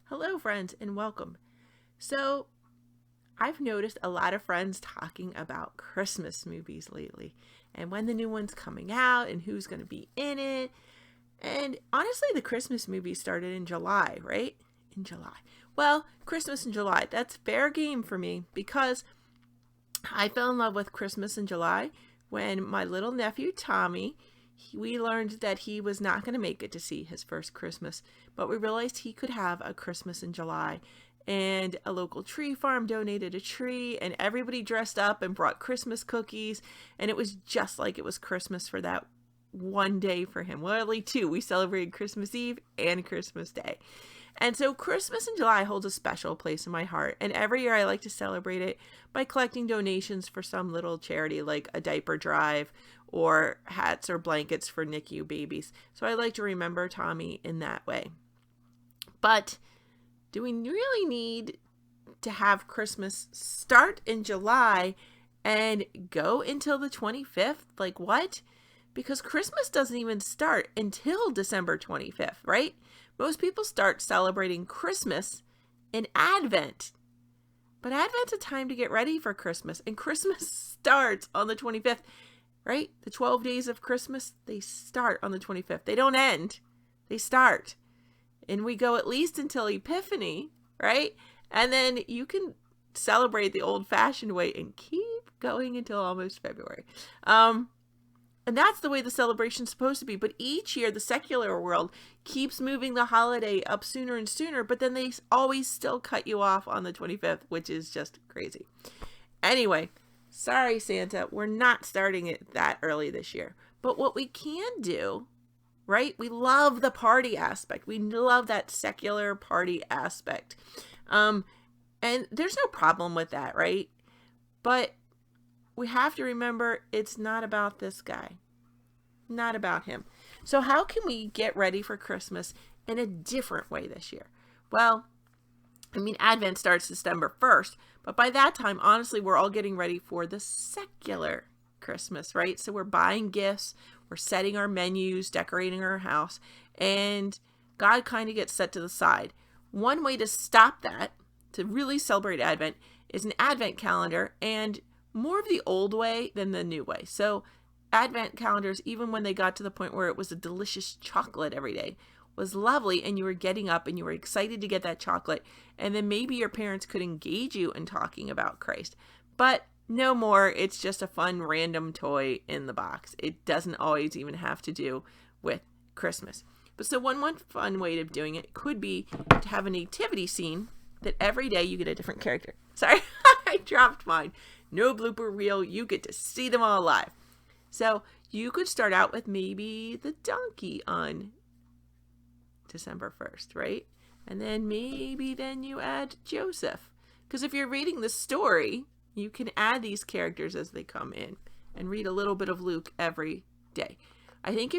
Hello, friends, and welcome. So, I've noticed a lot of friends talking about Christmas movies lately and when the new one's coming out and who's going to be in it. And honestly, the Christmas movies started in July, right? In July. Well, Christmas in July, that's fair game for me because I fell in love with Christmas in July when my little nephew Tommy, we learned that he was not going to make it to see his first Christmas, but we realized he could have a Christmas in July. And a local tree farm donated a tree, and everybody dressed up and brought Christmas cookies. And it was just like it was Christmas for that one day for him. Well, only two. We celebrated Christmas Eve and Christmas Day. And so Christmas in July holds a special place in my heart. And every year I like to celebrate it by collecting donations for some little charity like a diaper drive or hats or blankets for NICU babies. So I like to remember Tommy in that way. But do we really need to have Christmas start in July and go until the 25th? Like what? Because Christmas doesn't even start until December 25th, right? Most people start celebrating Christmas in Advent. But Advent's a time to get ready for Christmas, and Christmas starts on the 25th, right? The 12 days of Christmas, they start on the 25th. They don't end. They start. And we go at least until Epiphany, right? And then you can celebrate the old-fashioned way and keep going until almost February. And that's the way the celebration's supposed to be. But each year, the secular world keeps moving the holiday up sooner and sooner, but then they always still cut you off on the 25th, which is just crazy. Anyway, sorry, Santa, we're not starting it that early this year. But what we can do, right? We love the party aspect. We love that secular party aspect. And there's no problem with that, right? But we have to remember it's not about this guy. Not about him. So how can we get ready for Christmas in a different way this year? Well, Advent starts December 1st, but by that time, honestly, we're all getting ready for the secular Christmas, right? So we're buying gifts, we're setting our menus, decorating our house, and God kind of gets set to the side. One way to stop that, to really celebrate Advent, is an Advent calendar, and more of the old way than the new way. So Advent calendars, even when they got to the point where it was a delicious chocolate every day, was lovely, and you were getting up and you were excited to get that chocolate, and then maybe your parents could engage you in talking about Christ. But no more, it's just a fun random toy in the box. It doesn't always even have to do with Christmas. But so one fun way of doing it could be to have a nativity scene that every day you get a different character. Sorry, I dropped mine. No blooper reel, you get to see them all live. So you could start out with maybe the donkey on December 1st, right? And then then you add Joseph. Because if you're reading the story, you can add these characters as they come in and read a little bit of Luke every day. I think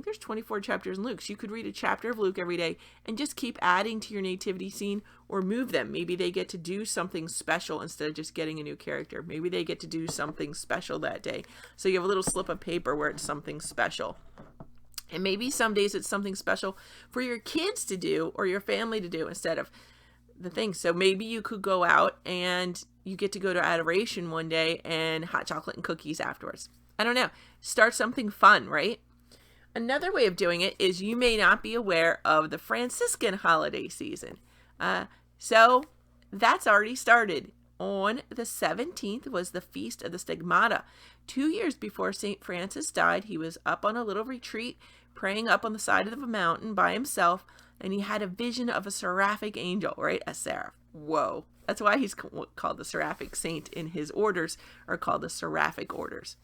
there's 24 chapters in Luke. So you could read a chapter of Luke every day and just keep adding to your nativity scene or move them. Maybe they get to do something special instead of just getting a new character. Maybe they get to do something special that day. So you have a little slip of paper where it's something special. And maybe some days it's something special for your kids to do or your family to do instead of the thing. So maybe you could go out and you get to go to adoration one day and hot chocolate and cookies afterwards. I don't know. Start something fun, right? Another way of doing it is you may not be aware of the Franciscan holiday season. So that's already started. On the 17th was the Feast of the Stigmata. 2 years before St. Francis died, he was up on a little retreat, praying up on the side of a mountain by himself, and he had a vision of a seraphic angel, right? A seraph. Whoa. That's why he's called the seraphic saint, in his orders are called the seraphic orders.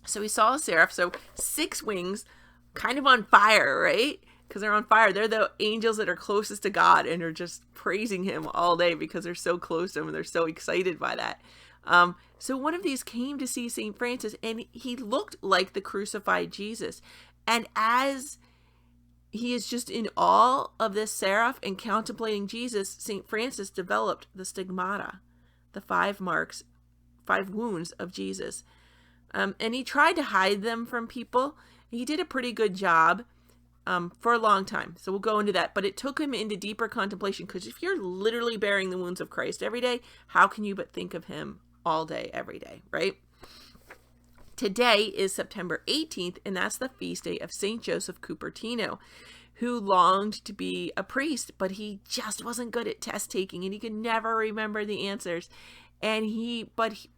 So he saw a seraph, so 6 wings, kind of on fire, right? Because they're on fire. They're the angels that are closest to God and are just praising him all day because they're so close to him and they're so excited by that. So one of these came to see St. Francis, and he looked like the crucified Jesus. And as he is just in awe of this seraph and contemplating Jesus, St. Francis developed the stigmata, the 5 wounds of Jesus. And he tried to hide them from people. He did a pretty good job. for a long time. So we'll go into that. But it took him into deeper contemplation, because if you're literally bearing the wounds of Christ every day, how can you but think of him all day, every day, right? Today is September 18th, and that's the feast day of St. Joseph Cupertino, who longed to be a priest, but he just wasn't good at test taking, and he could never remember the answers. And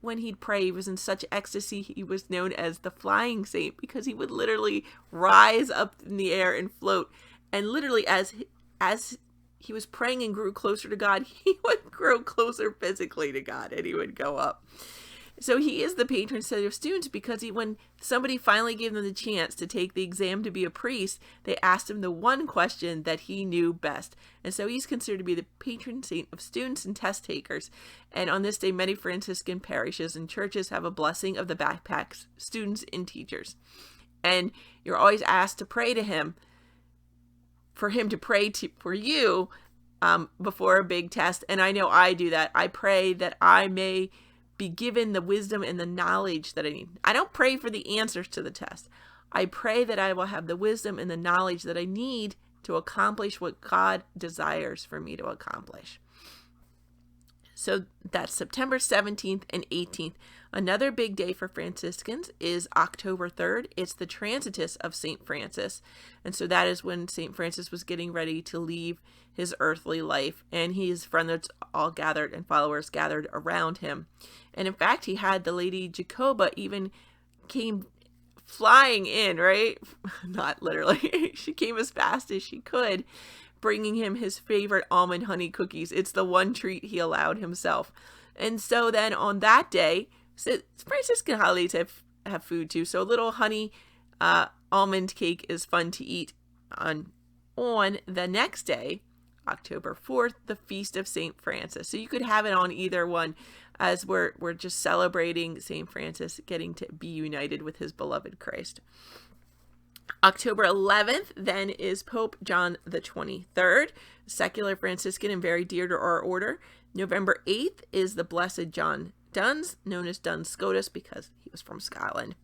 when he'd pray, he was in such ecstasy, he was known as the flying saint, because he would literally rise up in the air and float. And literally, as he was praying and grew closer to God, he would grow closer physically to God, and he would go up. So he is the patron saint of students, because when somebody finally gave them the chance to take the exam to be a priest, they asked him the one question that he knew best. And so he's considered to be the patron saint of students and test takers. And on this day, many Franciscan parishes and churches have a blessing of the backpacks, students and teachers. And you're always asked to pray to him, for him to pray for you before a big test. And I know I do that. I pray that I may be given the wisdom and the knowledge that I need. I don't pray for the answers to the test. I pray that I will have the wisdom and the knowledge that I need to accomplish what God desires for me to accomplish. So that's September 17th and 18th. Another big day for Franciscans is October 3rd. It's the Transitus of St. Francis. And so that is when St. Francis was getting ready to leave his earthly life, and his friends all gathered and followers gathered around him. And in fact, he had the Lady Jacoba even came flying in, right? Not literally. She came as fast as she could, bringing him his favorite almond honey cookies. It's the one treat he allowed himself. And so then on that day, so Franciscan holidays have food too. So a little honey almond cake is fun to eat on the next day, October 4th, the Feast of St. Francis. So you could have it on either one, as we're just celebrating St. Francis getting to be united with his beloved Christ. October 11th then is Pope John the 23rd, secular Franciscan and very dear to our order. November 8th is the Blessed John Duns, known as Duns Scotus because he was from Scotland.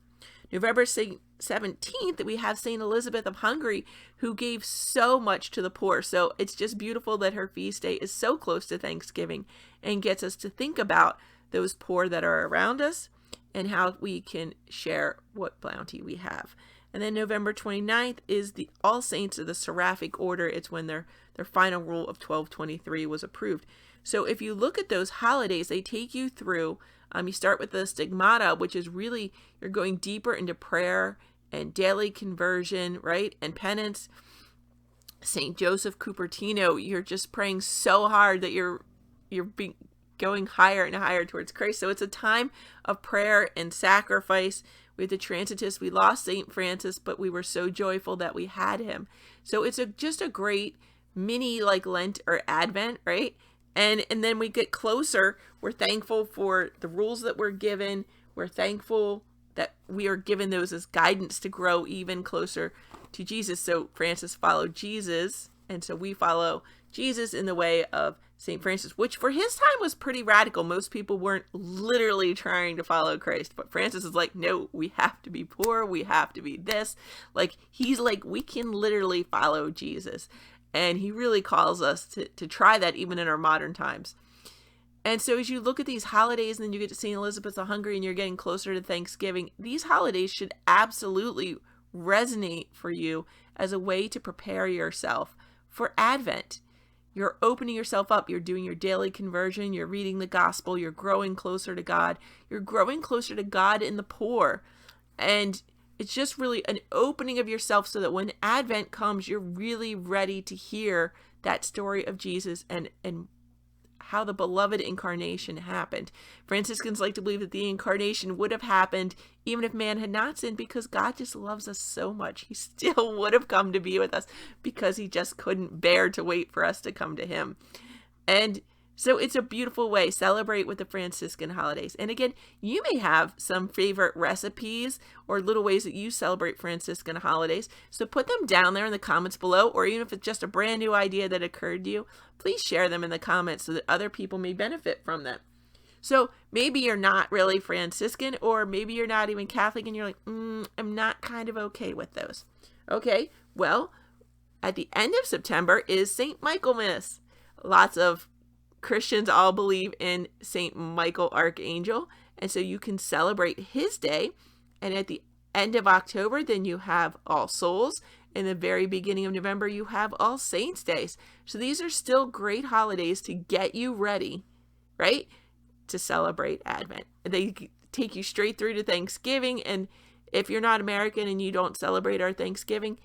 November 17th, we have St. Elizabeth of Hungary, who gave so much to the poor. So it's just beautiful that her feast day is so close to Thanksgiving and gets us to think about those poor that are around us and how we can share what bounty we have. And then November 29th is the All Saints of the Seraphic Order. It's when their final rule of 1223 was approved. So if you look at those holidays, they take you through, you start with the stigmata, which is really, you're going deeper into prayer and daily conversion, right? And penance. St. Joseph Cupertino, you're just praying so hard that you're going higher and higher towards Christ. So it's a time of prayer and sacrifice. With the Transitus, we lost St. Francis, but we were so joyful that we had him. So it's just a great mini like Lent or Advent, right? And then we get closer. We're thankful for the rules that we're given. We're thankful that we are given those as guidance to grow even closer to Jesus. So Francis followed Jesus, and so we follow Jesus in the way of St. Francis, which for his time was pretty radical. Most people weren't literally trying to follow Christ, but Francis is like, no, we have to be poor. We have to be this. Like, he's like, we can literally follow Jesus. And he really calls us to try that even in our modern times. And so as you look at these holidays, and then you get to St. Elizabeth of Hungary and you're getting closer to Thanksgiving, these holidays should absolutely resonate for you as a way to prepare yourself for Advent. You're opening yourself up. You're doing your daily conversion. You're reading the gospel. You're growing closer to God. You're growing closer to God in the poor. And it's just really an opening of yourself so that when Advent comes, you're really ready to hear that story of Jesus and how the beloved incarnation happened. Franciscans like to believe that the incarnation would have happened even if man had not sinned, because God just loves us so much. He still would have come to be with us because he just couldn't bear to wait for us to come to him. And so it's a beautiful way. Celebrate with the Franciscan holidays. And again, you may have some favorite recipes or little ways that you celebrate Franciscan holidays. So put them down there in the comments below, or even if it's just a brand new idea that occurred to you, please share them in the comments so that other people may benefit from them. So maybe you're not really Franciscan, or maybe you're not even Catholic and you're like, I'm not kind of okay with those. Okay, well, At the end of September is St. Michaelmas. Lots of Christians all believe in St. Michael Archangel, and so you can celebrate his day. And at the end of October, then you have All Souls. In the very beginning of November, you have All Saints Days. So these are still great holidays to get you ready, right, to celebrate Advent. They take you straight through to Thanksgiving, and if you're not American and you don't celebrate our Thanksgiving,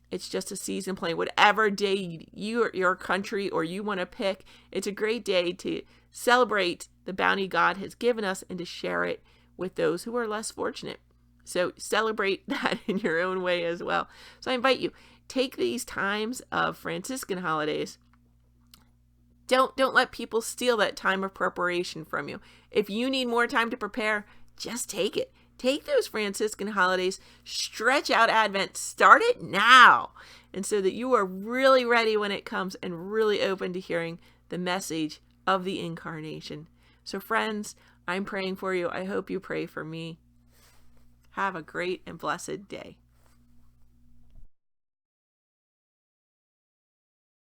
it's just a season plan. Whatever day your country or you want to pick, it's a great day to celebrate the bounty God has given us and to share it with those who are less fortunate. So celebrate that in your own way as well. So I invite you, take these times of Franciscan holidays. Don't let people steal that time of preparation from you. If you need more time to prepare, just take it. Take those Franciscan holidays, stretch out Advent, start it now, and so that you are really ready when it comes and really open to hearing the message of the Incarnation. So friends, I'm praying for you. I hope you pray for me. Have a great and blessed day.